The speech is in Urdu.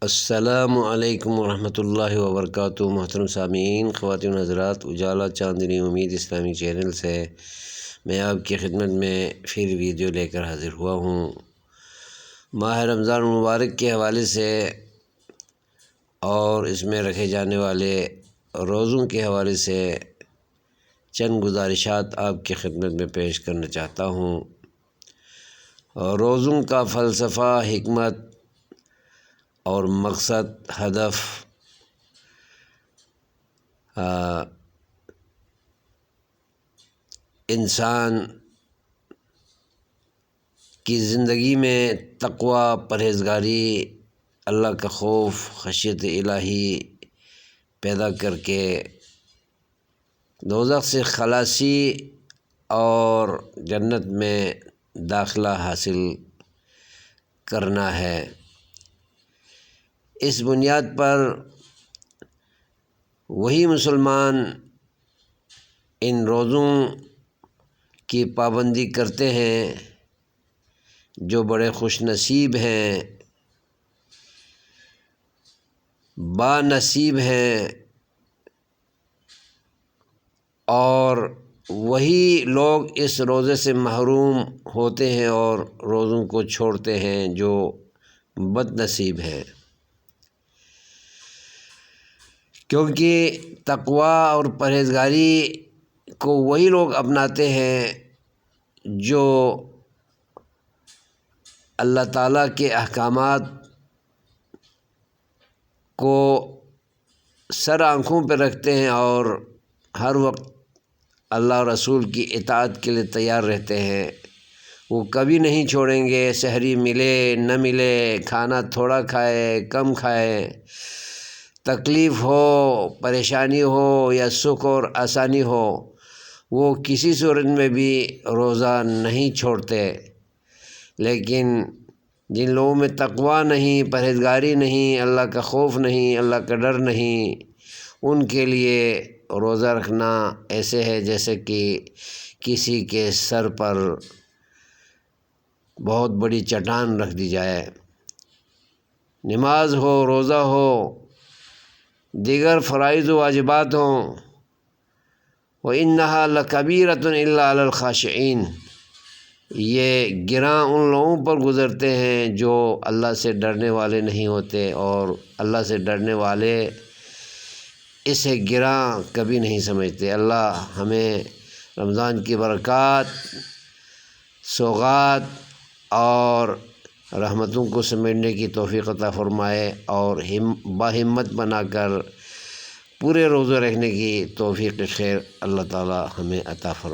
السلام علیکم ورحمۃ اللہ وبرکاتہ۔ محترم سامعین، خواتین حضرات، اجالا چاندنی امید اسلامی چینل سے میں آپ کی خدمت میں پھر ویڈیو لے کر حاضر ہوا ہوں۔ ماہ رمضان المبارک کے حوالے سے اور اس میں رکھے جانے والے روزوں کے حوالے سے چند گزارشات آپ کی خدمت میں پیش کرنا چاہتا ہوں۔ روزوں کا فلسفہ، حکمت اور مقصد، ہدف انسان کی زندگی میں تقوی، پرہیزگاری، اللہ کا خوف، خشیت الہی پیدا کر کے دوزخ سے خلاصی اور جنت میں داخلہ حاصل کرنا ہے۔ اس بنیاد پر وہی مسلمان ان روزوں کی پابندی کرتے ہیں جو بڑے خوش نصیب ہیں، با نصیب ہیں، اور وہی لوگ اس روزے سے محروم ہوتے ہیں اور روزوں کو چھوڑتے ہیں جو بد نصیب ہیں، کیونکہ تقوی اور پرہیزگاری کو وہی لوگ اپناتے ہیں جو اللہ تعالیٰ کے احکامات کو سر آنکھوں پہ رکھتے ہیں اور ہر وقت اللہ رسول کی اطاعت کے لیے تیار رہتے ہیں۔ وہ کبھی نہیں چھوڑیں گے، سحری ملے نہ ملے، کھانا تھوڑا کھائے کم کھائے، تکلیف ہو، پریشانی ہو یا سکھ اور آسانی ہو، وہ کسی صورت میں بھی روزہ نہیں چھوڑتے۔ لیکن جن لوگوں میں تقوی نہیں، پرہیزگاری نہیں، اللہ کا خوف نہیں، اللہ کا ڈر نہیں، ان کے لیے روزہ رکھنا ایسے ہے جیسے کہ کسی کے سر پر بہت بڑی چٹان رکھ دی جائے۔ نماز ہو، روزہ ہو، دیگر فرائض و واجبات ہوں، وَإِنَّهَا لَكَبِيرَةٌ إِلَّا عَلَى الْخَاشِعِينَ، یہ گراں ان لوگوں پر گزرتے ہیں جو اللہ سے ڈرنے والے نہیں ہوتے، اور اللہ سے ڈرنے والے اسے گراں کبھی نہیں سمجھتے۔ اللہ ہمیں رمضان کی برکات، سوغات اور رحمتوں کو سمیٹنے کی توفیق عطا فرمائے، اور باہمت بنا کر پورے روزے رکھنے کی توفیق خیر اللہ تعالی ہمیں عطا فرمائے۔